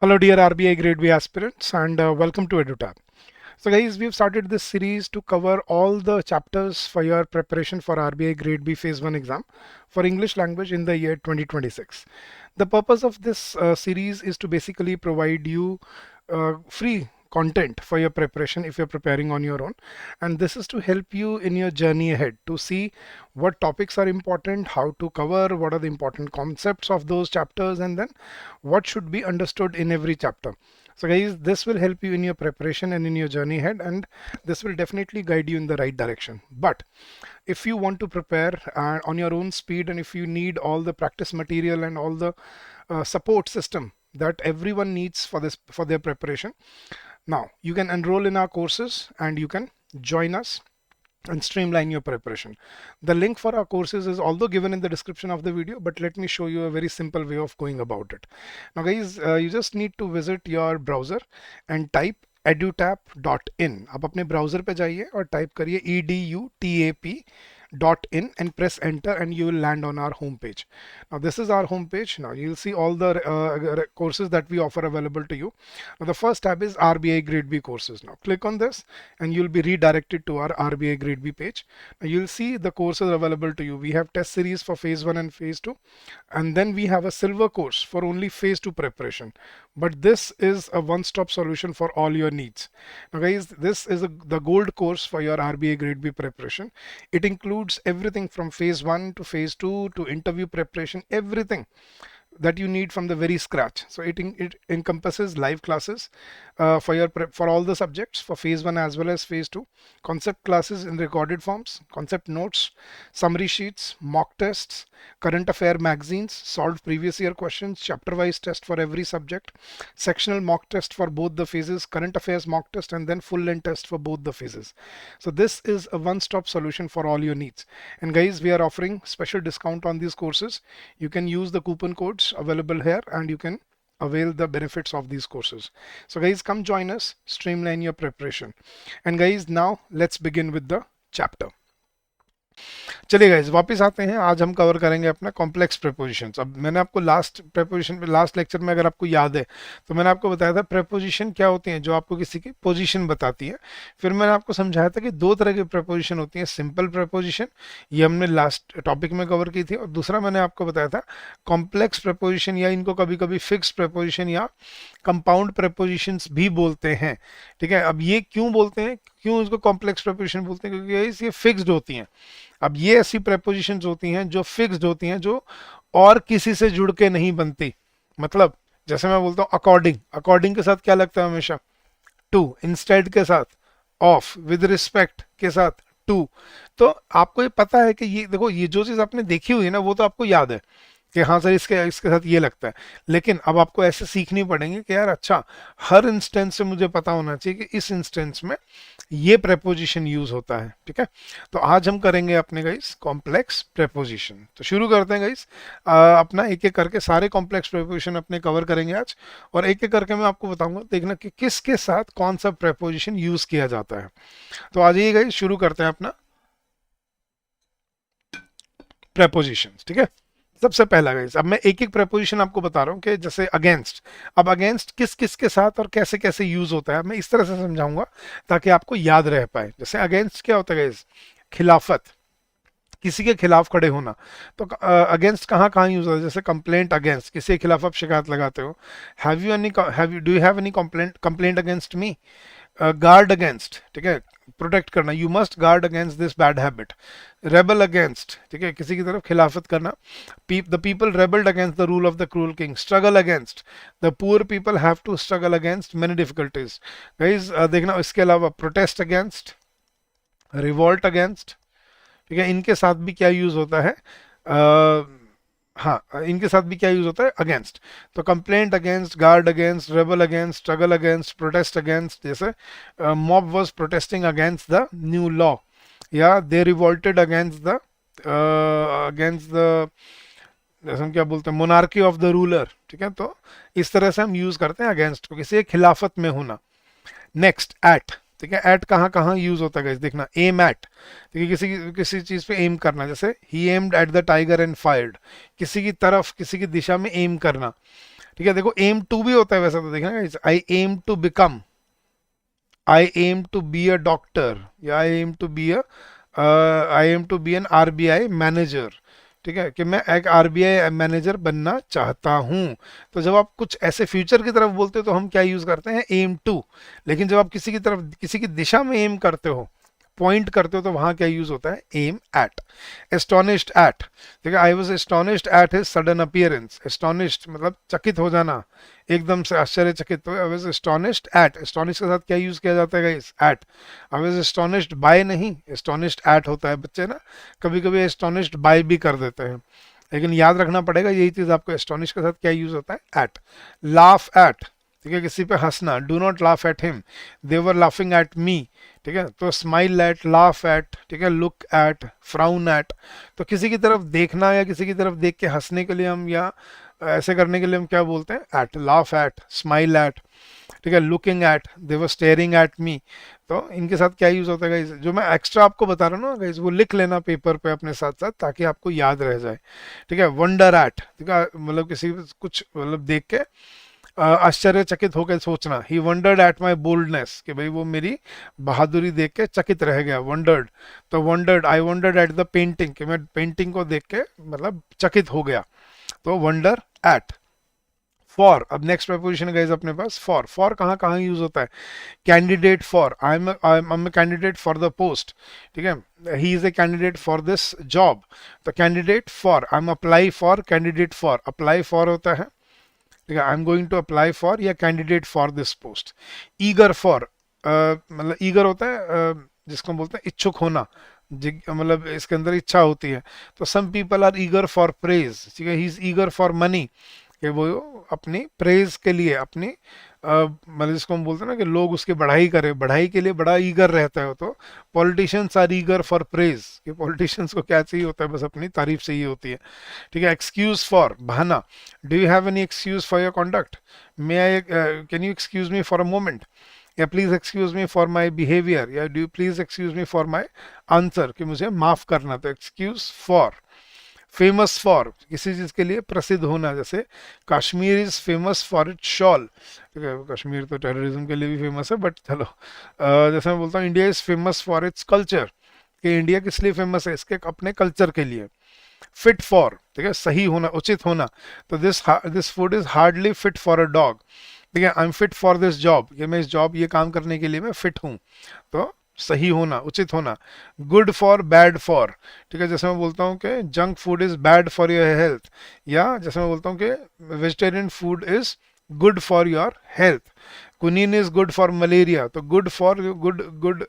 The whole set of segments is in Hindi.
Hello, dear RBI Grade B aspirants, and welcome to EduTab. So, guys, we've started this series to cover all the chapters for your preparation for RBI Grade B Phase 1 exam for English language in the year 2026. The purpose of this series is to basically provide you free content for your preparation if you're preparing on your own, and this is to help you in your journey ahead to see what topics are important, how to cover, what are the important concepts of those chapters, and then what should be understood in every chapter. So guys, this will help you in your preparation and in your journey ahead, and this will definitely guide you in the right direction. But if you want to prepare on your own speed, and if you need all the practice material and all the support system that everyone needs for this, for their preparation, now you can enroll in our courses and you can join us and streamline your preparation. The link for our courses is although given in the description of the video, but let me show you a very simple way of going about it. Now guys, you just need to visit your browser and type edutap.in. आप अपने ब्राउजर पे जाइए और टाइप करिए edutap.in and press enter, and you will land on our home page. Now this is our home page. Now you'll see all the courses that we offer available to you. Now the first tab is RBI Grade B courses. Now click on this and you'll be redirected to our RBI Grade B page. Now you'll see the courses available to you. We have test series for phase 1 and phase 2, and then we have a silver course for only phase 2 preparation. But this is a one-stop solution for all your needs. Now guys, this is the gold course for your RBI Grade B preparation. It includes everything from phase 1 to phase 2 to interview preparation, everything that you need from the very scratch. So it encompasses live classes for all the subjects for phase 1 as well as phase 2, concept classes in recorded forms, concept notes, summary sheets, mock tests, current affair magazines, solved previous year questions, chapter wise test for every subject, sectional mock test for both the phases, current affairs mock test, and then full length test for both the phases. So this is a one-stop solution for all your needs. And guys, we are offering special discount on these courses. You can use the coupon codes available here and you can avail the benefits of these courses. So guys, come join us, streamline your preparation. And guys, now let's begin with the chapter. चलिए गाइज, वापस आते हैं. आज हम कवर करेंगे अपना कॉम्प्लेक्स प्रेपोजिशंस. अब मैंने आपको लास्ट प्रेपोजिशन पे, लास्ट लेक्चर में अगर आपको याद है तो मैंने आपको बताया था प्रेपोजिशन क्या होती हैं, जो आपको किसी की पोजीशन बताती है. फिर मैंने आपको समझाया था कि दो तरह की प्रेपोजिशन होती हैं. सिंपल प्रेपोजिशन, ये हमने लास्ट टॉपिक में कवर की थी, और दूसरा मैंने आपको बताया था कॉम्प्लेक्स प्रेपोजिशन, या इनको कभी कभी फिक्स प्रेपोजिशन या कंपाउंड प्रेपोजिशंस भी बोलते हैं. ठीक है, अब ये क्यों बोलते हैं, क्यों इसको कॉम्प्लेक्स प्रेपोजिशन बोलते हैं, क्योंकि ये फिक्स्ड होती हैं. अब ये ऐसी प्रेपोजिशंस होती हैं जो फिक्स्ड होती हैं, जो और किसी से जुड़ के नहीं बनती. मतलब जैसे मैं बोलता हूँ अकॉर्डिंग, अकॉर्डिंग के साथ क्या लगता है हमेशा? टू. इंस्टेड के साथ ऑफ, विद रिस्पेक्ट के साथ टू. तो आपको ये पता है कि ये देखो, ये जो चीज आपने देखी हुई है ना, वो तो आपको याद है कि हाँ सर इसके इसके साथ ये लगता है. लेकिन अब आपको ऐसे सीखनी पड़ेंगे कि यार अच्छा, हर इंस्टेंस से मुझे पता होना चाहिए कि इस इंस्टेंस में ये प्रेपोजिशन यूज होता है. ठीक है, तो आज हम करेंगे अपने गाइस कॉम्प्लेक्स प्रेपोजिशन. तो शुरू करते हैं गाइस. अपना एक एक करके सारे कॉम्प्लेक्स प्रेपोजिशन अपने कवर करेंगे आज, और एक एक करके मैं आपको बताऊंगा, देखना कि किसके साथ कौन सा प्रेपोजिशन यूज किया जाता है. तो आ जाइए गाइस, शुरू करते हैं अपना प्रेपोजिशन. ठीक है, सबसे पहला गाइस, अब मैं एक एक प्रेपोजिशन आपको बता रहा हूँ कि जैसे अगेंस्ट. अब अगेंस्ट किस किस के साथ और कैसे कैसे यूज होता है, मैं इस तरह से समझाऊंगा ताकि आपको याद रह पाए. जैसे अगेंस्ट क्या होता है गाइस? खिलाफत, किसी के खिलाफ खड़े होना. तो अगेंस्ट कहाँ कहाँ यूज होता है? जैसे कंप्लेंट अगेंस्ट, किसी के खिलाफ आप शिकायत लगाते हो. Do you have any complaint against me? Guard against, ठीक है, प्रोटेक्ट करना. You must guard against this bad habit. Rebel against, ठीक है, किसी की तरफ खिलाफत करना. The people rebelled against the rule of the cruel king. Struggle against, the poor people have to struggle against many difficulties. Guys देखना, इसके अलावा प्रोटेस्ट अगेंस्ट, रिवॉल्ट अगेंस्ट. ठीक है, इनके साथ भी क्या यूज होता है? हाँ, इनके साथ भी क्या यूज होता है? अगेंस्ट. तो complaint against, guard against, rebel against, struggle against, protest against. जैसे mob was protesting against the new law, या दे रिवोल्टेड अगेंस्ट द जैसे हम क्या बोलते हैं, मोनार्की ऑफ द रूलर. ठीक है, तो इस तरह से हम यूज करते हैं अगेंस्ट को, किसी खिलाफत में होना. Next at. ठीक है, एट कहाँ कहाँ यूज होता है देखना. एम एट, ठीक है, किसी चीज पे एम करना. जैसे ही aimed at the tiger and fired, किसी की तरफ, किसी की दिशा में एम करना. ठीक है, देखो एम टू भी होता है वैसा, तो देखना I aim to become, I aim to be a doctor, या I aim to be an RBI manager. ठीक है, कि मैं एक आरबीआई मैनेजर बनना चाहता हूं। तो जब आप कुछ ऐसे फ्यूचर की तरफ बोलते हो तो हम क्या यूज करते हैं, एम टू। लेकिन जब आप किसी की तरफ, किसी की दिशा में एम करते हो, पॉइंट करते हो, तो वहां क्या यूज होता है, एम एट। एस्टोनिश्ड एट, ठीक है, I was astonished at his sudden appearance. Astonished मतलब चकित हो जाना, एकदम से आश्चर्यचकित। तो I was astonished at, astonish के साथ क्या यूज किया जाता है guys, at. I was astonished by नहीं, एस्टोनिश्ड एट होता है। बच्चे ना कभी कभी एस्टोनिश्ड बाय भी कर देते हैं, लेकिन याद रखना पड़ेगा यही चीज आपको, एस्टोनिश के साथ क्या यूज होता है, एट। लाफ एट, ठीक है, किसी पे हंसना, do not laugh at him, they were laughing at me. ठीक है, तो स्माइल एट, लाफ एट, ठीक है, लुक एट, फ्राउन एट। तो किसी की तरफ देखना या किसी की तरफ देख के हंसने के लिए हम, या ऐसे करने के लिए हम क्या बोलते हैं, at. Laugh at, smile at, ठीक है, looking at, they were staring at me. तो इनके साथ क्या यूज होता है गाइस, जो मैं एक्स्ट्रा आपको बता रहा हूँ ना गाइस, वो लिख लेना पेपर पे अपने साथ साथ, ताकि आपको याद रह जाए। ठीक है, वंडर एट, ठीक है, मतलब किसी कुछ मतलब देख के आश्चर्यचकित होकर सोचना। ही वंडर्ड एट माई बोल्डनेस, कि भाई वो मेरी बहादुरी देख के चकित रह गया, वंडर्ड। तो wondered, I wondered at the painting, कि मैं पेंटिंग को देख के मतलब चकित हो गया। तो वंडर एट। फॉर, अब नेक्स्ट प्रपोजिशन गाइस अपने पास, फॉर। फॉर कहाँ कहाँ यूज होता है, candidate for, I am candidate for the post. ठीक है, he is a candidate for this job. तो candidate for, I am apply for, candidate for, apply for होता है। ठीक है, I am going to apply for या candidate for this post. Eager for, मतलब ईगर होता है जिसको हम बोलते हैं इच्छुक होना, मतलब इसके अंदर इच्छा होती है। तो some people are eager for praise, ठीक है, he is eager for money, कि वो अपनी प्रेज के लिए, अपनी मतलब जिसको हम बोलते हैं ना कि लोग उसकी बढ़ाई करें, बढ़ाई के लिए बड़ा ईगर रहता है। तो politicians are eager for praise, कि पॉलिटिशियंस को क्या चाहिए होता है, बस अपनी तारीफ चाहिए होती है। ठीक है, एक्सक्यूज फॉर, बहाना। Do you have any excuse for your conduct, may I, can you excuse me for a moment, या please excuse me for my behaviour, या do please excuse me for my answer, कि मुझे माफ करना। तो एक्सक्यूज फॉर। फेमस फॉर, किसी चीज के लिए प्रसिद्ध होना, जैसे Kashmir is famous for its shawl. ठीक है, कश्मीर तो टेररिज्म के लिए भी फेमस है, बट चलो, जैसे मैं बोलता हूँ India is famous for its culture, कि इंडिया किस लिए फेमस है, इसके अपने कल्चर के लिए। फिट फॉर, ठीक है, सही होना, उचित होना। तो this food is hardly fit for a dog. ठीक है, I am fit for this job, कि मैं इस जॉब, ये काम करने के लिए मैं फिट हूँ। तो सही होना, उचित होना। गुड फॉर, बैड फॉर, ठीक है, जैसे मैं बोलता हूँ कि junk food is bad for your health, या जैसे मैं बोलता हूँ कि vegetarian food is good for your health. Quinine is good for malaria, तो गुड फॉर, गुड गुड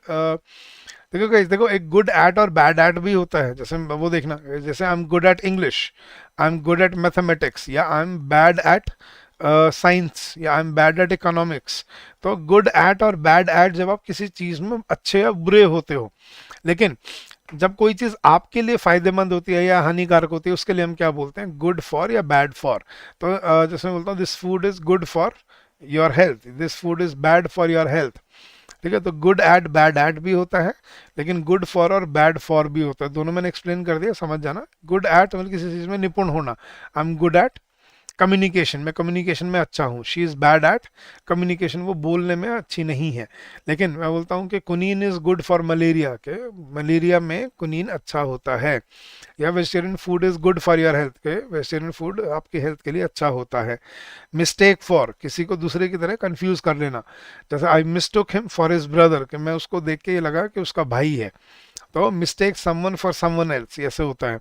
देखो guys, देखो एक गुड एट और बैड एट भी होता है। जैसे वो देखना, जैसे I am good at English, I am good at mathematics, या I am bad at science, या I am bad eight economics. तो गुड एट और बैड एट, जब आप किसी चीज में अच्छे या बुरे होते हो, लेकिन जब कोई चीज आपके लिए फायदेमंद होती है या हानिकारक होती है, उसके लिए हम क्या बोलते हैं, गुड फॉर या बैड फॉर। तो जैसे मैं बोलता हूँ this food is good for your health, this food is bad for your health. ठीक है, तो गुड एट बैड एट भी होता है, लेकिन गुड फॉर और बैड फॉर भी होता है। दोनों मैंने एक्सप्लेन कर दिया, समझ जाना। गुड एट मतलब किसी चीज में निपुण होना, I am good eight communication, मैं कम्युनिकेशन में अच्छा हूँ। She is bad at communication, वो बोलने में अच्छी नहीं है। लेकिन मैं बोलता हूँ कि कुनीन इज़ गुड फॉर मलेरिया, के मलेरिया में कुनीन अच्छा होता है। या vegetarian food is good for your health, के वेजिटेरियन फूड आपकी हेल्थ के लिए अच्छा होता है। मिस्टेक फॉर, किसी को दूसरे की तरह कंफ्यूज कर लेना, जैसे आई मिस्टूक हिम फॉर हिज ब्रदर, कि मैं उसको देख के ये लगा कि उसका भाई है। तो mistake someone for someone else, ऐसे होता है।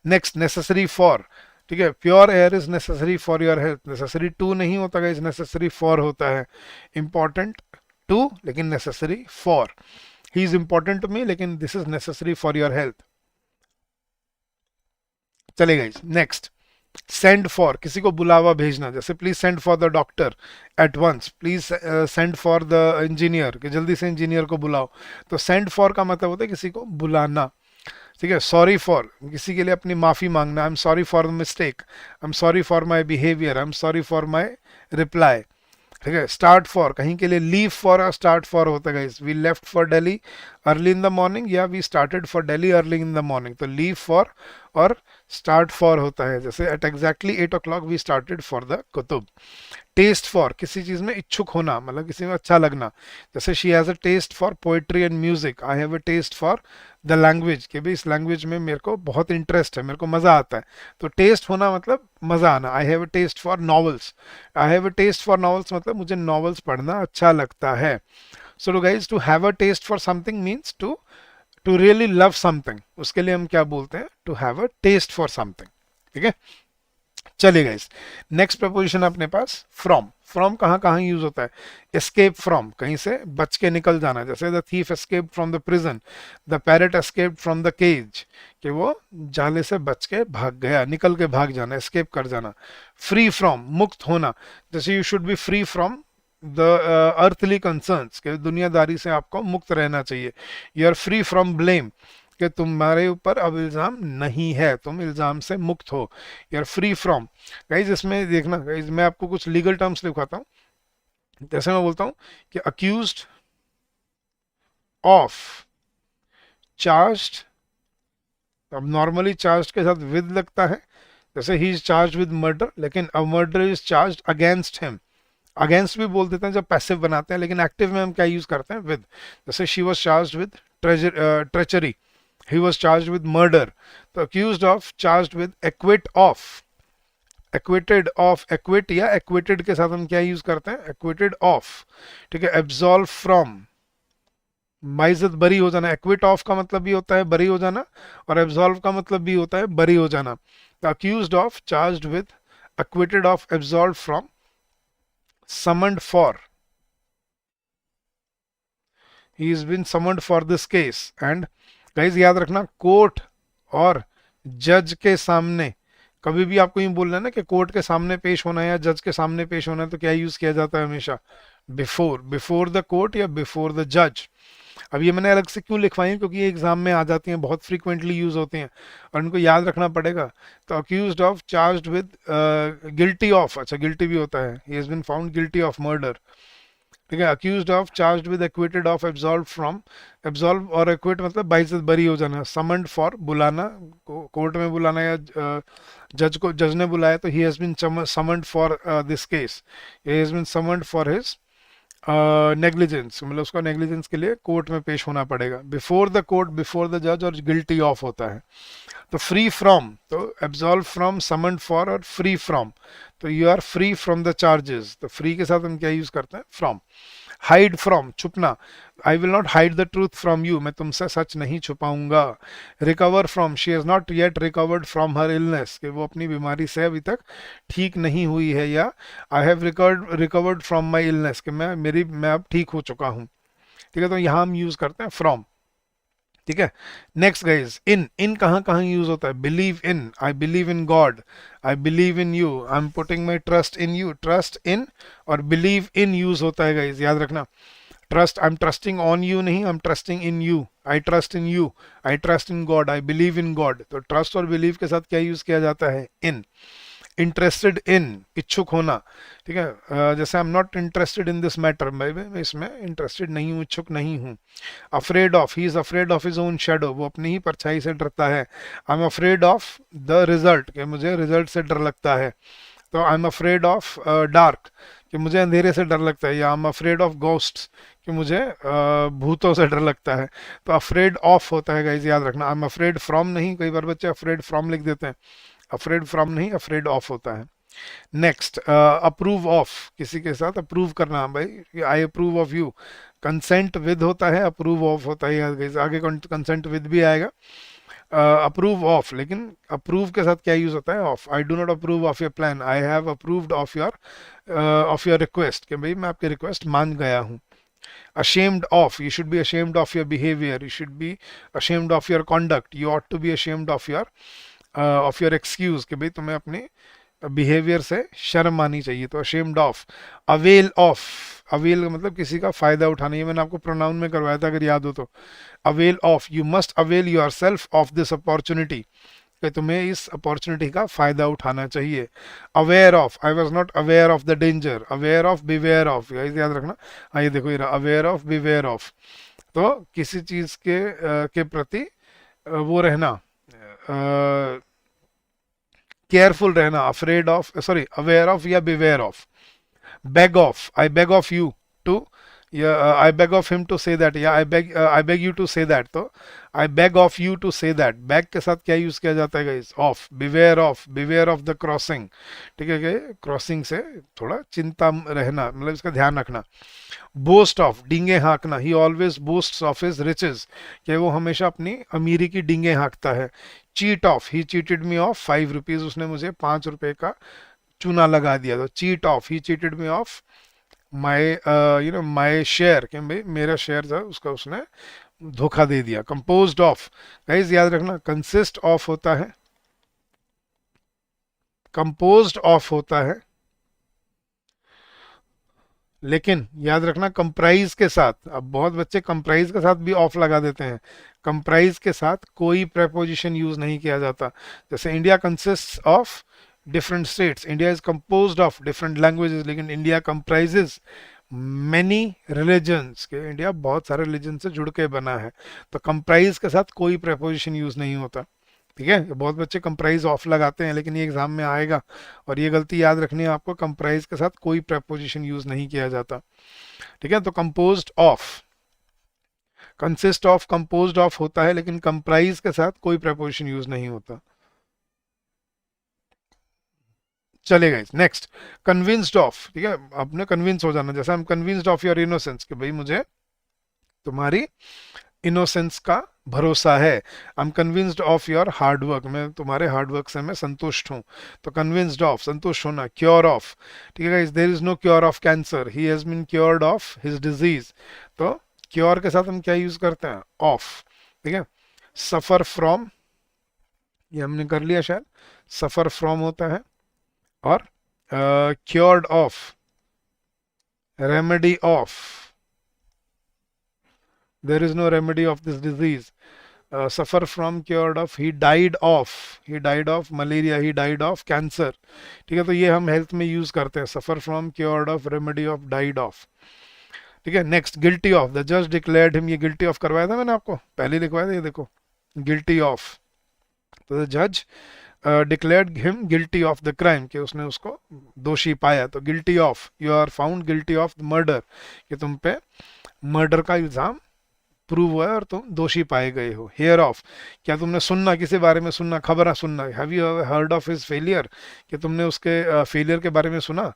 नेक्स्ट, नेसेसरी फॉर, ठीक है, pure air is necessary for your health, necessary to नहीं होता है, नेसेसरी फॉर होता है। इंपॉर्टेंट टू, लेकिन necessary for. He is important to me, लेकिन this is necessary for your health. चलेगा। नेक्स्ट, सेंड फॉर, किसी को बुलावा भेजना, जैसे please send for the doctor at once, please send for the engineer, कि जल्दी से इंजीनियर को बुलाओ। तो सेंड फॉर का मतलब होता है किसी को बुलाना। ठीक है, सॉरी फॉर, किसी के लिए अपनी माफी मांगना, I am sorry for the mistake, I am sorry for my behaviour, I am sorry for my reply. ठीक है, स्टार्ट फॉर, कहीं के लिए लीव फॉर और स्टार्ट फॉर होता है। We left for Delhi early in the morning, या we started for Delhi early in the morning. तो लीव फॉर और स्टार्ट फॉर होता है, जैसे at exactly 8 o'clock we started for the Qutub. Test for, किसी चीज में इच्छुक होना, मतलब किसी में अच्छा लगना, जैसे she has a taste for poetry and music, I have a taste for the language, कि भाई इस लैंग्वेज में मेरे को बहुत इंटरेस्ट है, मेरे को मजा आता है। तो टेस्ट होना मतलब मजा आना। I have a taste for novels, I have a taste for novels मतलब मुझे नॉवेल्स पढ़ना अच्छा लगता है। So to guys, to have a taste for something means to really love something, उसके लिए हम क्या बोलते हैं, to have a taste for something. ठीक है, चलिए गाइस, नेक्स्ट प्रपोजिशन अपने पास फ्रॉम। फ्रॉम कहाँ कहाँ यूज होता है, एस्केप फ्रॉम, कहीं से बच के निकल जाना, जैसे the thief escape from the prison, the parrot escape from the cage, कि वो जाले से बच के भाग गया, निकल के भाग जाना, एस्केप कर जाना। फ्री फ्रॉम, मुक्त होना, जैसे you should be free from the earthly concerns, कि दुनियादारी से आपको मुक्त रहना चाहिए। You are free from blame, कि तुम्हारे ऊपर अब इल्ज़ाम नहीं है, तुम इल्ज़ाम से मुक्त हो। You are free from. Guys इसमें देखना, गाइज मैं आपको कुछ लीगल टर्म्स लिखवाता हूँ। जैसे मैं बोलता हूँ कि अक्यूज्ड ऑफ चार्ज्ड, अब नॉर्मली चार्ज्ड के साथ विद लगता है, जैसे he is charge with murder, लेकिन अब murder is charge against him. Against भी बोल देते हैं जब पैसिव बनाते हैं, लेकिन एक्टिव में हम क्या यूज करते हैं, विद। जैसे she was charge with treachery, he was charged with murder, तो accused of, charged with, acquit of, acquitted of, acquit या acquitted के साथ हम क्या यूज करते हैं, acquitted of। ठीक है, absolve from, बाइज्जत बरी हो जाना, acquit of का मतलब भी होता है बरी हो जाना, और absolve का मतलब भी होता है बरी हो जाना। तो accused of, charged with, acquitted of, absolved from, summoned for, he has been summoned for this case। and guys याद रखना, कोर्ट और जज के सामने, कभी भी आपको यूं बोलना है ना कि कोर्ट के सामने पेश होना है या जज के सामने पेश होना है, तो क्या यूज किया जाता है हमेशा, बिफोर, बिफोर द कोर्ट या बिफोर द जज। अब ये मैंने अलग से क्यों लिखवाई है, क्योंकि ये एग्जाम में आ जाती हैं, बहुत फ्रीक्वेंटली यूज होती हैं और इनको याद रखना पड़ेगा। तो accused of, charged with, guilty of, अच्छा गिल्टी भी होता है, he has been found guilty of murder. ठीक है, accused of, charged with, acquitted of, absolve from, absolve और एक्विट मतलब बाइज्जत बरी हो जाना, समन्ड फॉर बुलाना, कोर्ट में बुलाना या जज को, जज ने बुलाया तो he has been summoned for this case, he has been summoned for his negligence, मतलब उसका नेग्लिजेंस के लिए कोर्ट में पेश होना पड़ेगा। Before the court, before the जज, और गिल्टी ऑफ होता है। तो फ्री फ्रॉम, तो एब्सॉल्व फ्रॉम, समन्ड फॉर और फ्री फ्रॉम, तो you are free from the charges, तो फ्री के साथ हम क्या यूज करते हैं, फ्रॉम। हाइड फ्रॉम, छुपना, I will not hide the truth from you, मैं तुमसे सच नहीं छुपाऊंगा। Recover from, she has not yet recovered from her illness, कि वो अपनी बीमारी से अभी तक ठीक नहीं हुई है, या I have recovered from my illness, कि मैं अब ठीक हो चुका हूँ। ठीक है, तो यहाँ हम यूज करते हैं फ्रॉम। ठीक है, नेक्स्ट गाइज, इन, इन कहाँ कहाँ यूज होता है, believe in, I believe in God, I believe in you, I am putting my trust in you, trust in और बिलीव इन यूज होता है गाइज, याद रखना। Trust, I am trusting on you नहीं, I am trusting in you, I trust in you, I trust in God, I believe in God. तो ट्रस्ट और बिलीव के साथ क्या यूज किया जाता है, इन। इंटरेस्टेड इन, इच्छुक होना। ठीक है, जैसे I am not interested in this matter, मैं इसमें इंटरेस्टेड नहीं हूँ, इच्छुक नहीं हूँ। Afraid of, he is afraid of his own shadow, वो अपनी ही परछाई से डरता है। I am afraid of the result, कि मुझे रिजल्ट से डर लगता है। तो I am afraid of dark, कि मुझे अंधेरे से डर लगता है, या I am afraid of ghosts, कि मुझे भूतों से डर लगता है। तो अफ्रेड ऑफ होता है गाइज, याद रखना। आई एम अफ्रेड फ्रॉम नहीं, कई बार बच्चे अफ्रेड फ्रॉम लिख देते हैं, अफ्रेड फ्रॉम नहीं, अफ्रेड ऑफ होता है। नेक्स्ट, अप्रूव ऑफ, किसी के साथ अप्रूव करना, भाई I approve of you. Consent with होता है, अप्रूव ऑफ होता है, आगे कंसेंट विद भी आएगा। अप्रूव ऑफ, लेकिन अप्रूव के साथ क्या यूज होता है, of. I do not approve of your plan, I have approved of your request, कि भाई मैं आपकी रिक्वेस्ट मान गया हूँ। ashamed of, you should be ashamed of your behavior, you should be ashamed of your conduct, you ought to be ashamed of your excuse, कि भाई तुम्हें अपने बिहेवियर से शर्म आनी चाहिए। तो ashamed of। Avail of, avail का मतलब किसी का फायदा उठाना, ये मैंने आपको प्रोनाउन में करवाया था अगर याद हो तो। Avail of, you must avail your self of this opportunity, कि तुम्हें इस अपॉर्चुनिटी का फायदा उठाना चाहिए। Aware of, I was not aware of the danger, aware of, beware of, याद रखना। हाँ ये देखो, ये अवेयर ऑफ, बिवेयर ऑफ, तो किसी चीज के प्रति वो रहना, केयरफुल रहना, afraid of, sorry aware of या beware of. beg off, I beg of you to, yeah, I beg of him to say that, या I beg you to say that, तो I beg of you to say that, beg के साथ क्या यूज किया जाता है guys, of, beware of the crossing, ठीक है, क्रॉसिंग से थोड़ा चिंता रहना, मतलब इसका ध्यान रखना। बोस्ट ऑफ, डींगे हाँकना, he always boasts of his riches, कि वो हमेशा अपनी अमीरी की डींगे हाँकता है। Cheat of, he cheated me of 5 rupees, उसने मुझे 5 रुपए का चूना लगा दिया। तो cheat of, he cheated me of my my share, कि भाई मेरा शेयर था उसका उसने धोखा दे दिया। कंपोज्ड ऑफ, गाइस याद रखना कंसिस्ट ऑफ होता है, कंपोज्ड ऑफ होता है, लेकिन याद रखना कंप्राइज के साथ, अब बहुत बच्चे कंप्राइज के साथ भी ऑफ लगा देते हैं, कंप्राइज के साथ कोई प्रेपोजिशन यूज नहीं किया जाता। जैसे India consist of different states, India is composed of different languages, लेकिन इंडिया कंप्राइजेस मैनी रिलीजन्स, के इंडिया बहुत सारे रिलीजन से जुड़ के बना है। तो कंप्राइज के साथ कोई प्रेपोजिशन यूज नहीं होता, ठीक है। बहुत बच्चे कंप्राइज ऑफ लगाते हैं, लेकिन ये एग्जाम में आएगा, और ये गलती याद रखनी है आपको, कंप्राइज के साथ कोई प्रेपोजिशन यूज नहीं किया जाता, ठीक है। तो composed of, consist of, composed of होता है, लेकिन कंप्राइज के साथ कोई प्रेपोजिशन यूज नहीं होता। चलेगा। नेक्स्ट, कन्विंस्ड ऑफ, ठीक है, आपने कन्विंस हो जाना, जैसे हम कन्विंस्ड ऑफ योर इनोसेंस, कि भाई मुझे तुम्हारी इनोसेंस का भरोसा है। I M convinced of your hard work, मैं तुम्हारे हार्ड वर्क से मैं संतुष्ट हूँ। तो कन्विंस्ड ऑफ, संतुष्ट होना। क्योर ऑफ, ठीक है guys, there is no cure of cancer, he has been cured of his disease. तो क्योर के साथ हम क्या यूज करते हैं, ऑफ, ठीक है। सफर फ्रॉम, ये हमने कर लिया शायद, सफर फ्रॉम होता है, और cured of, remedy of, there is no remedy of this disease, suffer from, cured of, he died of malaria, he died of cancer, ठीक है। तो ये हम हेल्थ में यूज करते हैं, suffer from, cured of, remedy of, died of, ठीक है। नेक्स्ट, गिल्टी ऑफ, द जज डिक्लेयर्ड हिम, ये गिल्टी ऑफ करवाया था मैंने आपको, पहले लिखवाया था, ये देखो गिल्टी ऑफ। तो द जज declared him guilty of the crime, कि उसने उसको दोषी पाया। तो guilty of, you are found guilty of murder, कि तुम पे मर्डर का इल्जाम प्रूव हुआ है और तुम दोषी पाए गए हो। हेयर ऑफ, क्या तुमने सुनना, किसी बारे में सुनना, खबर सुनना। Have you heard of his failure, कि तुमने उसके फेलियर के बारे में सुना।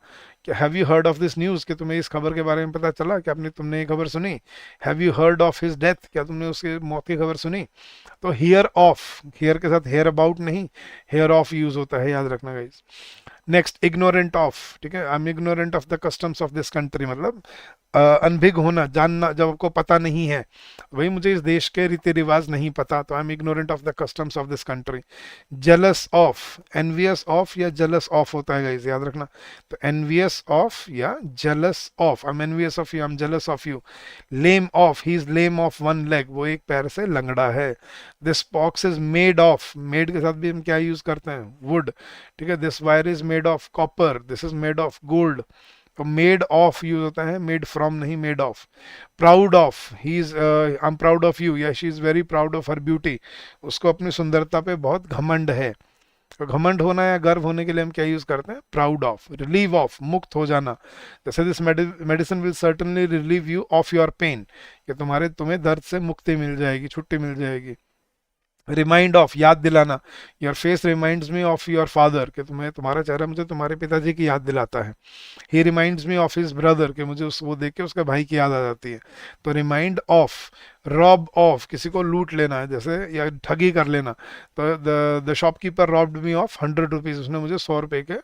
क्या have you heard of this news, कि तुम्हें इस खबर के बारे में पता चला, कि आपने तुमने ये खबर सुनी। Have you heard of his death, क्या तुमने उसके मौत की खबर सुनी। तो हियर ऑफ, हियर के साथ हेयर अबाउट नहीं, हेयर ऑफ यूज होता है, याद रखना गाइस। नेक्स्ट, इग्नोरेंट ऑफ, ठीक है, I M ignorant of the customs of this country, मतलब अनभिग होना, जानना, जब आपको पता नहीं है, वही मुझे इस देश के रीति रिवाज नहीं पता, तो I M ignorant of the customs of this country. Jealous of, envious of या जेलस ऑफ होता है गाइस, याद रखना। तो एनवियस ऑफ या jealous of, I am envious of you, I am jealous of you. Lame of, he is lame of one leg, वो एक पैर से लंगड़ा है। This box is made of, made के साथ भी हम क्या यूज करते हैं, वुड, ठीक है। This wire is made of copper, this is made of gold. तो मेड ऑफ यूज होता है, मेड फ्रॉम नहीं, made of. Proud of, he is, I am proud of you, या she is very proud of her beauty, उसको अपनी सुंदरता पे बहुत घमंड है। तो घमंड होना या गर्व होने के लिए हम क्या यूज करते हैं, प्राउड ऑफ। रिलीव ऑफ, मुक्त हो जाना, जैसे this medicine will certainly relieve you of your pain, कि तुम्हें दर्द से मुक्ति मिल जाएगी, छुट्टी मिल जाएगी। रिमाइंड ऑफ, याद दिलाना, your face reminds me of your father, कि तुम्हारा चेहरा मुझे तुम्हारे पिताजी की याद दिलाता है। He reminds me of his brother, कि मुझे वो देख के उसके भाई की याद आ जाती है। तो रिमाइंड ऑफ। रॉब ऑफ, किसी को लूट लेना है, जैसे या ठगी कर लेना। तो the shopkeeper robbed me of 100 rupees, उसने मुझे 100 रुपए के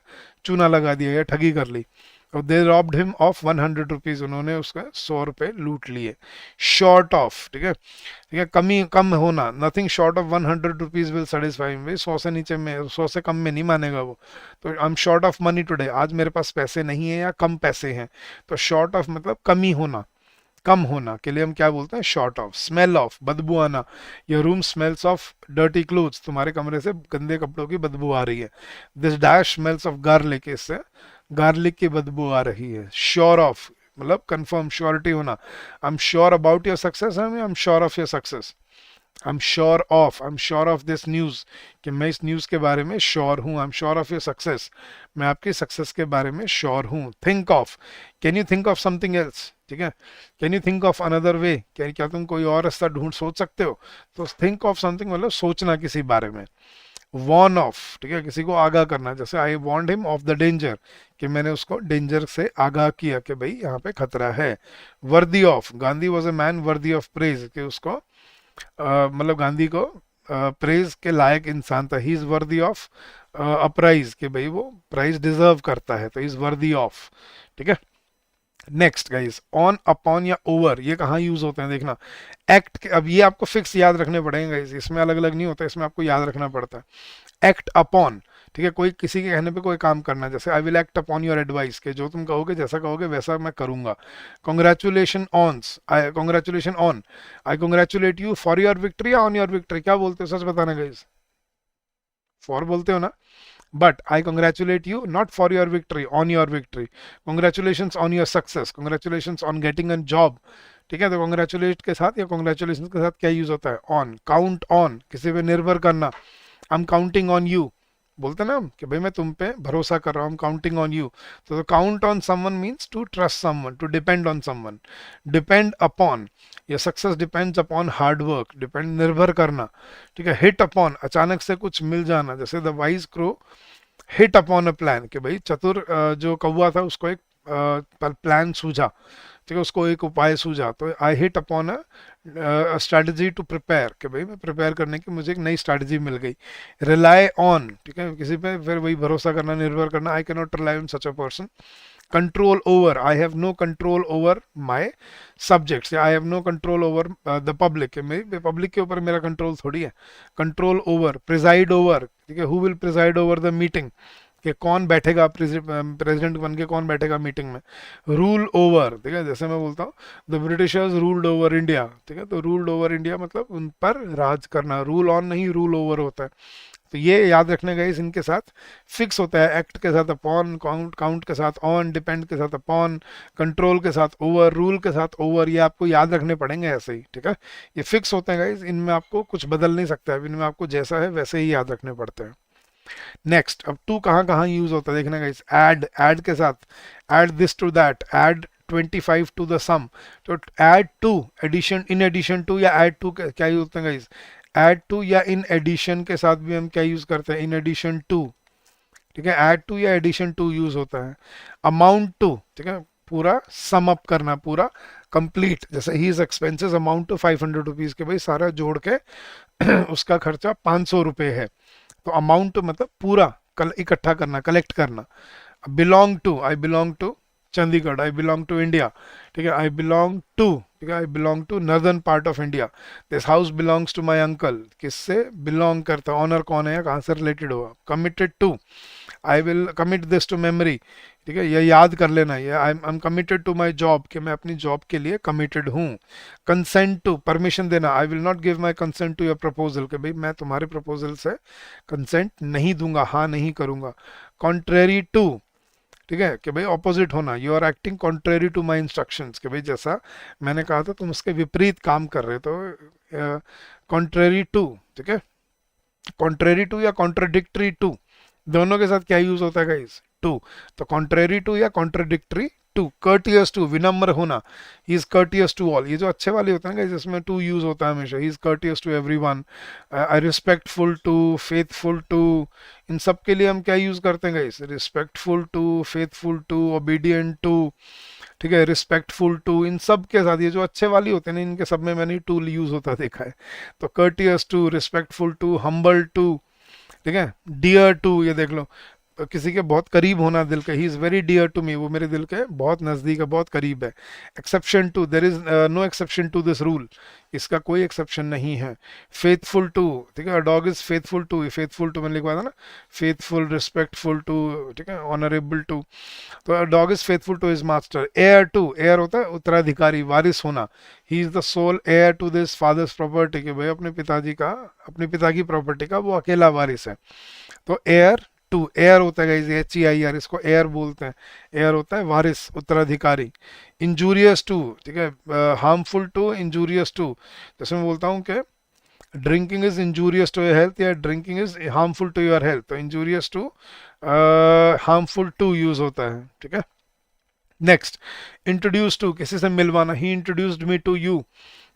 चूना लगा दिया या ठगी कर ली। और दे रॉब्ड हिम ऑफ 100 रुपीज, उन्होंने उसका 100 रुपए लूट लिए। शॉर्ट ऑफ, ठीक है, ठीक है, कम होना, nothing short of 100 rupees will satisfy me, 100 से नीचे में, 100 से कम में नहीं मानेगा वो। तो I am short of money today, आज मेरे पास पैसे नहीं है या कम पैसे हैं। तो शॉर्ट ऑफ मतलब कमी होना, कम होना के लिए हम क्या बोलते हैं, शॉर्ट ऑफ। स्मेल ऑफ, बदबू आना, your room smells of dirty clothes, तुम्हारे कमरे से गंदे कपड़ों की बदबू आ रही है। This dash smells of garlic, इससे गार्लिक की बदबू आ रही है। श्योर ऑफ मतलब कंफर्म, श्योरिटी होना। I am sure about your success, I am sure of your success. I am sure of this news, कि मैं इस न्यूज़ के बारे में श्योर हूँ। I am sure of your success, मैं आपकी सक्सेस के बारे में श्योर हूँ। Think of, can you think of something else, ठीक है। Can you think of another way, क्या तुम कोई और रास्ता ढूंढ सोच सकते हो। तो थिंक ऑफ समथिंग मतलब सोचना किसी बारे में। वॉर्न ऑफ, ठीक है, किसी को आगाह करना, जैसे आई वॉर्नड हिम ऑफ द डेंजर, कि मैंने उसको डेंजर से आगाह किया कि भाई यहाँ पे खतरा है। Worthy of, Gandhi was a man worthy of praise, कि उसको मतलब गांधी को प्रेज के लायक इंसान था। He is worthy of a prize, कि भाई वो प्राइज डिजर्व करता है, तो इज वर्दी ऑफ, ठीक है। नेक्स्ट गाइस, ऑन, अपॉन या ओवर, ये कहाँ यूज होते हैं देखना। एक्ट, अब ये आपको फिक्स याद रखने पड़ेंगे गाइस, इसमें अलग अलग नहीं होता, इसमें आपको याद रखना पड़ता है। एक्ट अपॉन, ठीक है, कोई किसी के कहने पे कोई काम करना, जैसे I will act upon your advice, के जो तुम कहोगे, जैसा कहोगे वैसा मैं करूंगा। Congratulation on, I congratulation on, I congratulate you for your victory या ऑन योर विक्ट्री, क्या बोलते हो, सच बताना गाइस, फॉर बोलते हो ना। But I congratulate you not for your victory, on your victory. Congratulation on your success, congratulation on getting a job, ठीक है। तो कॉन्ग्रेचुलेट के साथ या कॉन्ग्रेचुलेशन के साथ क्या यूज होता है, ऑन। काउंट ऑन, किसी पे निर्भर करना, I am counting on you, बोलते हैं ना हम कि भाई मैं तुम पे भरोसा कर रहा हूँ, काउंटिंग ऑन यू। तो count on someone means to trust someone, to depend on someone. Depend upon, ये success depends upon hard work, depend निर्भर करना, ठीक है। हिट अपॉन, अचानक से कुछ मिल जाना, जैसे the wise crow hit upon a plan, कि भाई चतुर जो कौवा था उसको एक प्लान सूझा, ठीक है, उसको एक उपाय सूझा। तो I hit upon a strategy to prepare, कि भाई मैं प्रिपेयर करने की मुझे एक नई स्ट्रेटजी मिल गई। रिलाई ऑन, ठीक है, किसी पे फिर वही भरोसा करना, निर्भर करना, I can not rely on such a person. Control over, I have no control over my subjects, I have no control over the public, मेरी पब्लिक के ऊपर मेरा कंट्रोल थोड़ी है। कंट्रोल ओवर, प्रिजाइड ओवर, ठीक है, who will preside over the meeting, कि कौन बैठेगा, प्रेसिडेंट बन के कौन बैठेगा मीटिंग में। रूल ओवर, ठीक है, जैसे मैं बोलता हूँ the Britishers ruled over India, ठीक है, तो रूल्ड ओवर इंडिया मतलब उन पर राज करना, रूल ऑन नहीं, रूल ओवर होता है। तो ये याद रखने का इनके साथ फिक्स होता है, एक्ट के साथ अपॉन, काउंट काउंट के साथ ऑन, डिपेंड के साथ अपॉन, कंट्रोल के साथ ओवर, रूल के साथ ओवर, ये आपको याद रखने पड़ेंगे ऐसे ही, ठीक है। ये फिक्स होते हैं गाइस, इनमें आपको कुछ बदल नहीं सकता है, इनमें आपको जैसा है वैसे ही याद रखने पड़ते हैं। नेक्स्ट, अब टू कहाँ कहाँ यूज होता है देखना गाइस। ऐड, ऐड के साथ, add this to that, add 25 to the sum, तो add to, addition, in addition to, या ऐड टू क्या यूज होते हैं गाइस, ऐड टू या इन एडिशन के साथ भी हम क्या यूज करते हैं, इन एडिशन टू, ठीक है, ऐड टू या एडिशन टू यूज होता है। अमाउंट टू, ठीक है, पूरा सम अप करना, पूरा कंप्लीट, जैसे he is expenses amount to 500 rupees, के भाई सारा जोड़ के उसका खर्चा 500 रुपये है। तो अमाउंट मतलब पूरा कल इकट्ठा करना, कलेक्ट करना। Belong to, I belong to Chandigarh, I belong to India, ठीक है, आई बिलोंग टू, ठीक है, I belong to northern part of India, this house belongs to my uncle, किससे बिलोंग करता, ऑनर कौन है, कहाँ से रिलेटेड होगा। Committed to, I will commit this to memory, ठीक है, ये याद कर लेना, ये I am committed to my job, कि मैं अपनी जॉब के लिए कमिटेड हूँ। कंसेंट टू, परमिशन देना, I will not give my consent to your proposal, कि भाई मैं तुम्हारे प्रपोजल से कंसेंट नहीं दूंगा, हाँ नहीं करूंगा। कॉन्ट्रेरी टू, ठीक है, कि भाई ऑपोजिट होना, you are acting contrary to my instructions, कि भाई जैसा मैंने कहा था तुम उसके विपरीत काम कर रहे, तो कॉन्ट्रेरी टू, ठीक है। कॉन्ट्रेरी टू या कॉन्ट्रडिक्टरी टू, दोनों के साथ क्या यूज होता है गाइस, टू। तो कॉन्ट्रेरी टू या कॉन्ट्रडिक्टरी टू। कर्टियस टू, विनम्र होना, he is courteous to all, ये जो अच्छे वाले होते हैं गाइस इसमें टू यूज होता है हमेशा। He is courteous to everyone, I respectful to, faithful to, इन सब के लिए हम क्या यूज करते हैं guys, respectful to, faithful to, obedient to, ठीक है, रिस्पेक्टफुल टू, इन सब के साथ ये जो अच्छे वाली होते हैं ना इनके सब में मैंने टू यूज होता देखा है। तो courteous to, respectful to, humble to, ठीक है, डियर टू, ये देख लो, किसी के बहुत करीब होना दिल के, he is very dear to me, वो मेरे दिल के बहुत नज़दीक है, बहुत करीब है। Exception to, there is no exception to this rule, इसका कोई एक्सेप्शन नहीं है। फेथफुल टू, ठीक है, dog is faithful to, faithful to मैंने लिखवाया था ना, फेथफुल, रिस्पेक्टफुल टू, ठीक है, ऑनरेबल टू, तो dog is faithful to his master. Heir to, heir होता है उत्तराधिकारी, वारिस होना, he is the sole heir to this father's property, के भाई अपने पिताजी का, अपने पिता की प्रॉपर्टी का वो अकेला वारिस है। तो एयर टू, एयर होता है गाइस, HEIR, इसको एयर बोलते हैं, एयर होता है वारिस, उत्तराधिकारी। इंजूरियस टू, ठीक है, हार्मफुल टू, इंजूरियस टू, जैसे मैं बोलता हूँ कि drinking is injurious to your health या drinking is harmful to your health, तो injurious to harmful to use होता है, ठीक है। नेक्स्ट, इंट्रोड्यूस टू, किसी से मिलवाना, he introduced me to you,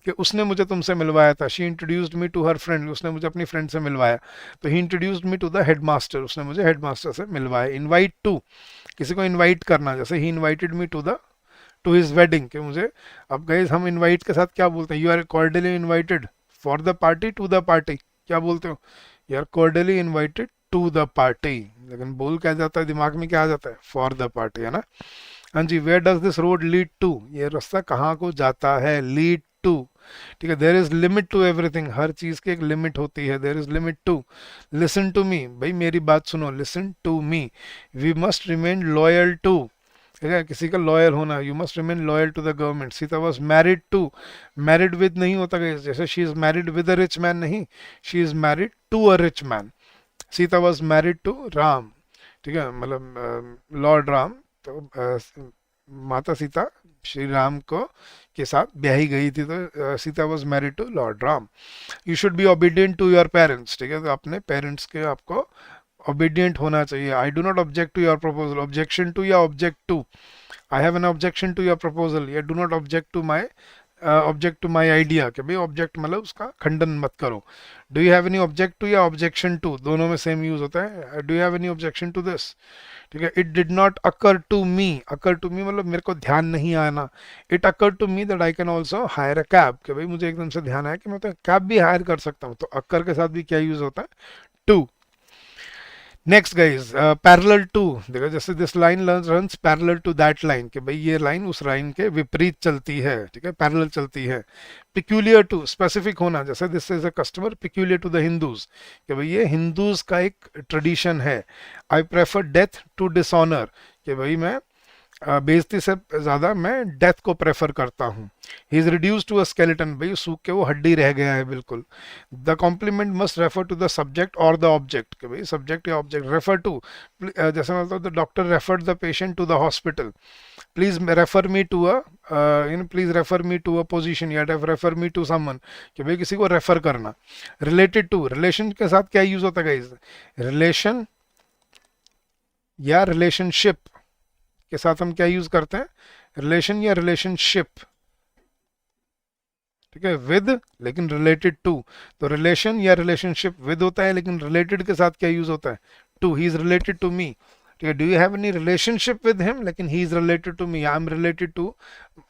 कि उसने मुझे तुमसे मिलवाया था। She introduced me to her friend, उसने मुझे अपनी फ्रेंड से मिलवाया। तो he introduced me to the headmaster, उसने मुझे हेडमास्टर से मिलवाया। इनवाइट टू, किसी को इनवाइट करना, जैसे he invited me to his wedding, कि मुझे, अब गाइस हम इनवाइट के साथ क्या बोलते हैं, you are cordially invited for the party to the party, क्या बोलते हो, you are cordially invited to the party, लेकिन बोल क्या जाता है, दिमाग में क्या आ जाता है, फॉर द पार्टी, है ना। हाँ जी, where does this road lead to, ये रास्ता कहाँ को जाता है, लीड टू, ठीक है। There is limit to everything, हर चीज की एक लिमिट होती है, there is limit to. Listen to me, भाई मेरी बात सुनो, listen to me. We must remain loyal to, ठीक है, किसी का लॉयल होना, you must remain loyal to the government. Sita was married to, married with नहीं होता है, जैसे she is married with a rich man, नहीं, she is married to a rich man. Sita was married to Ram, ठीक है, मतलब लॉर्ड राम, तो माता सीता श्री राम को के साथ ब्याही गई थी, तो Sita was married to lord Ram. You should be obedient to your parents, ठीक है, तो अपने पेरेंट्स के आपको ओबीडियंट होना चाहिए। I do not object to your proposal, objection to या object to, I have an objection to your proposal, या do not object to my object to my idea, कि भाई ऑब्जेक्ट मतलब उसका खंडन मत करो। Do you have any object to या ऑब्जेक्शन टू, दोनों में सेम यूज होता है। Do you have any objection to this, ठीक है। It did not occur to me, occur to me मतलब मेरे को ध्यान नहीं आना। It occur to me that I can also hire a cab, कि भाई मुझे एकदम से ध्यान आया कि मैं तो कैब भी हायर कर सकता हूँ, तो अकर के साथ भी क्या यूज होता है, to. Next guys, parallel to, देखो जैसे this line runs parallel to that line, कि भाई ये लाइन उस लाइन के विपरीत चलती है, ठीक है, पैरेलल चलती है। पिक्यूलियर टू, स्पेसिफिक होना, जैसे this is a customer peculiar to the Hindus, कि भाई ये हिंदूज का एक ट्रेडिशन है। I prefer death to dishonour, कि भाई मैं बेइज्जती से ज़्यादा मैं डेथ को प्रेफर करता हूँ। He is reduce to a skeleton, भाई सूख के वो हड्डी रह गया है बिल्कुल। The complement must refer to the subject और द ऑब्जेक्ट, कि भाई सब्जेक्ट या ऑब्जेक्ट। रेफर टू, जैसे मतलब the doctor referred the patient to the hospital, please refer me to a please refer me to a position, या रेफर मी टू समवन, कि भाई किसी को रेफर करना। रिलेटेड टू, रिलेशन के साथ क्या यूज होता है गाइस, रिलेशन या रिलेशनशिप के साथ हम क्या यूज करते हैं, रिलेशन या रिलेशनशिप, ठीक है, विद लेकिन रिलेटेड टू। तो रिलेशन या रिलेशनशिप विद होता है, लेकिन रिलेटेड के साथ क्या यूज होता है, to. He is related to me, ठीक है। Do you have any relationship with him, लेकिन he is related to me, I am related to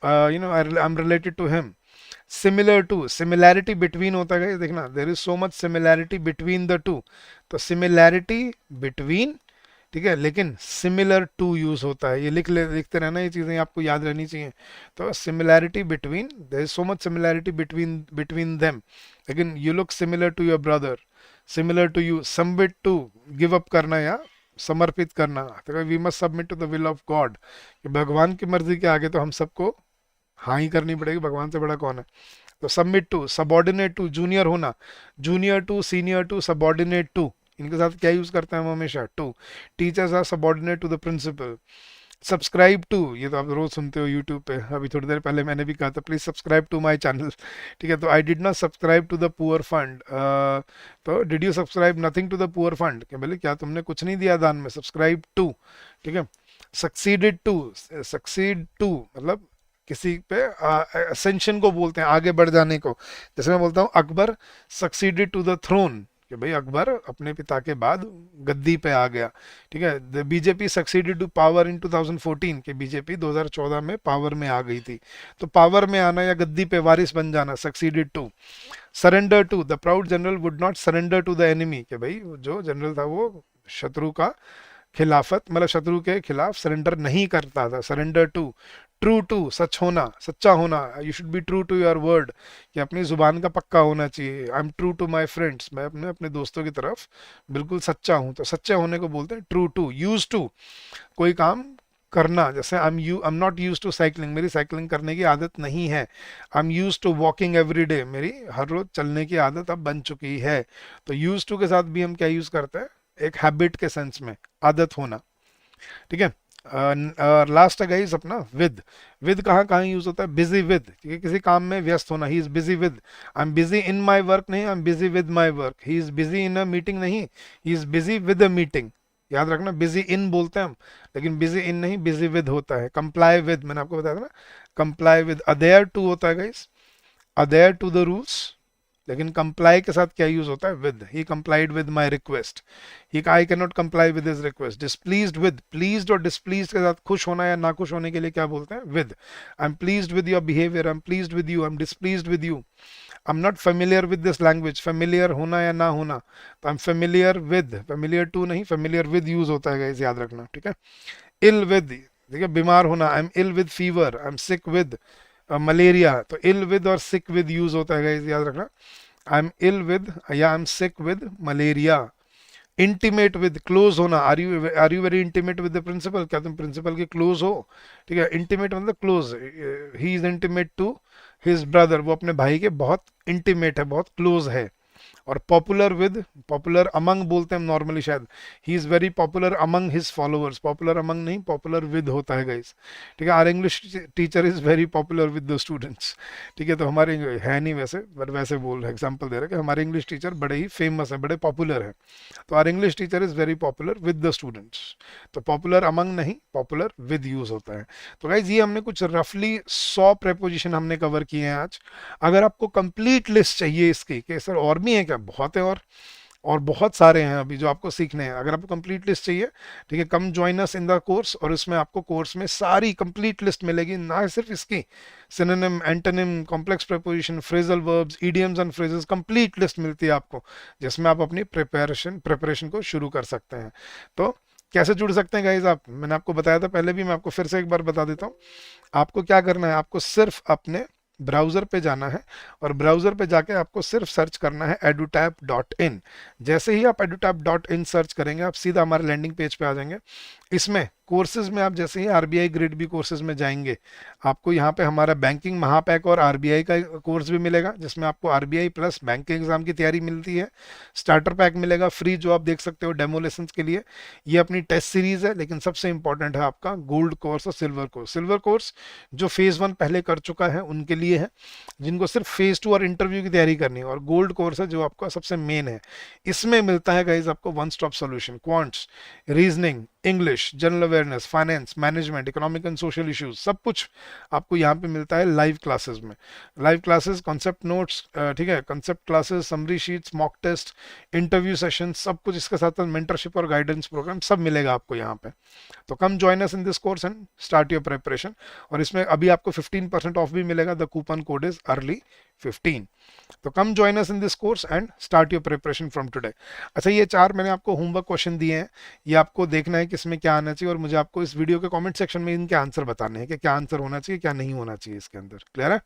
I am related to him. Similar to, similarity between होता है, देखना there is so much similarity between the two, तो सिमिलैरिटी बिटवीन, ठीक है, लेकिन सिमिलर टू यूज होता है, ये लिखते रहना, ये चीजें आपको याद रहनी चाहिए। तो similarity between, there is so much similarity between them, लेकिन you look similar to your brother, similar to you. Submit to, give up करना या समर्पित करना, तो we must submit to the will of God, कि भगवान की मर्जी के आगे तो हम सबको हाँ ही करनी पड़ेगी, भगवान से बड़ा कौन है। तो submit to, subordinate to, junior होना, junior to, senior to, subordinate to, इनके साथ क्या यूज करते हैं हम हमेशा, to. Teachers are subordinate to the principal. Subscribe to, ये तो आप रोज सुनते हो यूट्यूब पे, अभी थोड़ी देर पहले मैंने भी कहा था please subscribe to my channel, ठीक है। तो I did not subscribe to the poor fund, तो did you subscribe nothing to the poor fund, कि बोले क्या तुमने कुछ नहीं दिया दान में, सब्सक्राइब टू, ठीक है। सक्सीडेड टू, सक्सीड टू मतलब किसी पे असेंशन को बोलते हैं, आगे बढ़ जाने को। जैसे मैं बोलता हूँ Akbar succeeded to the throne, कि भाई अकबर अपने पिता के बाद गद्दी पे आ गया, ठीक है। The BJP succeeded to power in 2014, कि बीजेपी 2014 में पावर में आ गई थी, तो पावर में आना या गद्दी पे वारिस बन जाना, succeeded to. Surrender to, the proud general would not surrender to the enemy, कि भाई जो जनरल था वो शत्रु का खिलाफत मतलब शत्रु के खिलाफ सरेंडर नहीं करता था, सरेंडर टू। ट्रू टू, सच होना, सच्चा होना, you should be true to your word, कि अपनी जुबान का पक्का होना चाहिए। I am true to my friends, मैं अपने अपने दोस्तों की तरफ बिल्कुल सच्चा हूँ, तो सच्चे होने को बोलते हैं ट्रू टू। यूज टू, कोई काम करना, जैसे I am not use to cycling, मेरी साइकिलिंग करने की आदत नहीं है। I am use to walking every day, मेरी हर रोज चलने की आदत अब बन चुकी है। तो यूज टू के साथ भी हम क्या यूज करते हैं, एक हैबिट के सेंस में, आदत होना, ठीक है। लास्ट है गाइस अपना विद कहाँ कहाँ यूज होता है, बिजी विद, ठीक है, किसी काम में व्यस्त होना, he is busy with, I am busy in my work नहीं, I am busy with my work, he is busy in a meeting नहीं, he is busy with a meeting. याद रखना बिजी इन बोलते हैं हम, लेकिन बिजी इन नहीं, बिजी विद होता है। कंप्लाई विद मैंने आपको बताया था ना, कंप्लाई विद। अदेयर टू होता है guys, adhere to the rules, लेकिन कंप्लाई के साथ क्या यूज होता है, with. He complied with my request, he I can not comply with his request. Displeased with, pleased और डिसप्लीज्ड के साथ खुश होना या ना खुश होने के लिए क्या बोलते हैं, with. I am pleased with your behaviour, I am pleased with you, I am displeased with you. I am not familiar with this language, familiar होना या ना होना, तो I am familiar with, familiar to नहीं, फेमिलियर विद यूज होता है गाइस, याद रखना, ठीक है। इल विद, ठीक है, बीमार होना, I am ill with fever, I am sick with malaria, तो इल विद और सिक विद यूज होता है गाइस, याद रखना। आई एम इल विद या I am sick with malaria. Intimate with, close होना, are you very intimate with the principal, क्या तुम प्रिंसिपल के क्लोज हो, ठीक है। इंटीमेट मतलब close, he is intimate to his brother, वो अपने भाई के बहुत इंटीमेट है, बहुत क्लोज है। और पॉपुलर विद, पॉपुलर अमंग बोलते हैं हम नॉर्मली शायद, he is very popular among his followers, popular among नहीं, पॉपुलर विद होता है गाइस, ठीक है। Our English teacher is very popular with the students, ठीक है। तो हमारे है नहीं वैसे, बट वैसे बोल एग्जाम्पल दे रहे हैं कि हमारे इंग्लिश टीचर बड़े ही फेमस हैं, बड़े पॉपुलर हैं, तो our English teacher is very popular with the students. तो पॉपुलर अमंग नहीं, पॉपुलर विद यूज होता है। तो गाइज ये हमने कुछ रफली 100 प्रेपोजिशन हमने कवर किए हैं आज। अगर आपको कंप्लीट लिस्ट चाहिए इसकी कि सर और भी है क्या, बहुत है, और बहुत सारे हैं अभी जो आपको सीखने हैं। अगर आपको कंप्लीट लिस्ट चाहिए, ठीक है, come join us in the course, और इसमें आपको कोर्स में सारी कंप्लीट लिस्ट मिलेगी, ना सिर्फ इसकी, synonym, antonym, complex preposition, phrasal verbs, idioms and phrases, complete list मिलती है आपको, जिसमें आप अपनी प्रिपरेशन को शुरू कर सकते हैं। तो कैसे जुड़ सकते हैं गाइज आप, मैंने आपको बताया था पहले भी, मैं आपको फिर से एक बार बता देता हूँ। आपको क्या करना है, आपको सिर्फ अपने ब्राउज़र पे जाना है, और ब्राउज़र पे जाके आपको सिर्फ सर्च करना है edutap.in। जैसे ही आप edutap.in सर्च करेंगे, आप सीधा हमारे लैंडिंग पेज पे आ जाएंगे। इसमें कोर्सेज में आप जैसे ही आरबीआई ग्रेड बी कोर्सेज में जाएंगे, आपको यहाँ पे हमारा बैंकिंग महापैक और आरबीआई का कोर्स भी मिलेगा, जिसमें आपको आरबीआई प्लस बैंक के एग्जाम की तैयारी मिलती है। स्टार्टर पैक मिलेगा फ्री, जो आप देख सकते हो डेमो लेसन के लिए। ये अपनी टेस्ट सीरीज है, लेकिन सबसे इंपॉर्टेंट है आपका गोल्ड कोर्स और सिल्वर कोर्स। सिल्वर कोर्स जो फेज 1 पहले कर चुका है उनके लिए है, जिनको सिर्फ फेज 2 और इंटरव्यू की तैयारी करनी है, और गोल्ड कोर्स है जो आपका सबसे मेन है। इसमें मिलता है गाइज आपको one stop solution, quants, reasoning, English, general awareness, finance, management, economic and social issues, सब कुछ आपको यहाँ पे मिलता है लाइव क्लासेस में। लाइव क्लासेस, कॉन्सेप्ट नोट्स, ठीक है, concept classes, summary sheets, mock test, interview session, सब कुछ इसके साथ साथ मेंटरशिप और गाइडेंस प्रोग्राम सब मिलेगा आपको यहाँ पे। तो come join us in this course and start your preparation. और इसमें अभी आपको 15% ऑफ भी मिलेगा, the coupon code is early 15। तो come join us in this course and start your preparation from today. अच्छा, ये 4 मैंने आपको होमवर्क क्वेश्चन दिए हैं, ये आपको देखना है कि इसमें क्या आना चाहिए, और मुझे आपको इस वीडियो के कमेंट सेक्शन में इनके आंसर बताने हैं कि क्या आंसर होना चाहिए, क्या नहीं होना चाहिए इसके अंदर। क्लियर है?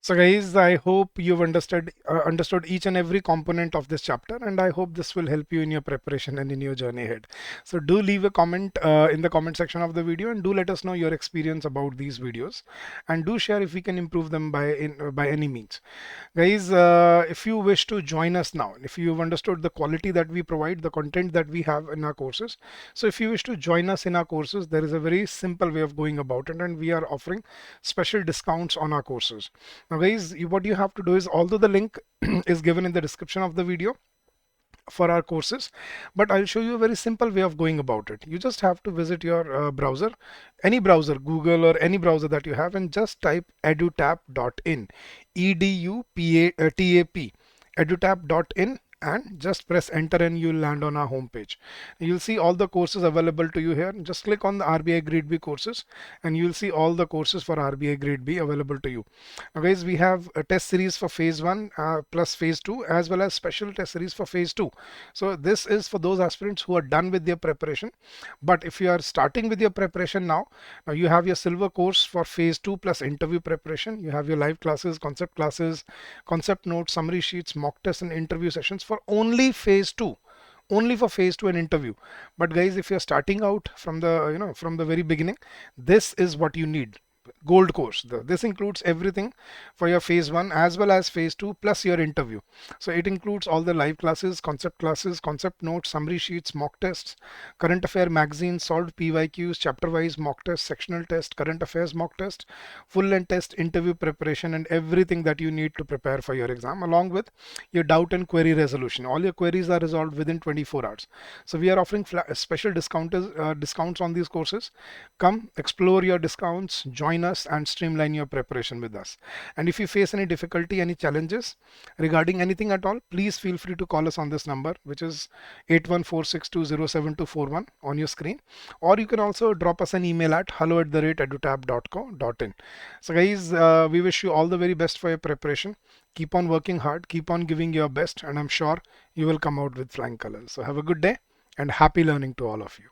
So guys, I hope you've understood each and every component of this chapter, and I hope this will help you in your preparation and in your journey ahead. So do leave a comment in the comment section of the video, and do let us know your experience about these videos, and do share if we can improve them by any means. Guys, if you wish to join us now, if you've understood the quality that we provide, the content that we have in our courses, so if you wish to join us in our courses, there is a very simple way of going about it, and we are offering special discounts on our courses. Now guys, what you have to do is, although the link is given in the description of the video for our courses, but I'll show you a very simple way of going about it. You just have to visit your browser, any browser, Google or any browser that you have, and just type edutap.in, edupatap, edutap.in, and just press enter and you'll land on our homepage. You'll see all the courses available to you here. Just click on the RBI Grade B courses, and you'll see all the courses for RBI Grade B available to you. Now guys, we have a test series for phase 1 plus phase 2, as well as special test series for phase 2. So this is for those aspirants who are done with their preparation. But if you are starting with your preparation now, you have your silver course for phase 2 plus interview preparation. You have your live classes, concept notes, summary sheets, mock tests, and interview sessions for only phase 2, only for phase 2 and interview. But guys, if you're starting out from the from the very beginning, this is what you need. gold course. This includes everything for your phase 1 as well as phase 2 plus your interview. So it includes all the live classes, concept notes, summary sheets, mock tests, current affair magazine, solved PYQs, chapter wise mock test, sectional test, current affairs mock test, full length test, interview preparation, and everything that you need to prepare for your exam, along with your doubt and query resolution. All your queries are resolved within 24 hours. So we are offering special discounts on these courses. Come explore your discounts, join us, and streamline your preparation with us. And if you face any difficulty, any challenges regarding anything at all, please feel free to call us on this number, which is 8146207241 on your screen, or you can also drop us an email at hello@edutab.co.in. So guys, we wish you all the very best for your preparation. Keep on working hard, keep on giving your best, and I'm sure you will come out with flying colors. So have a good day and happy learning to all of you.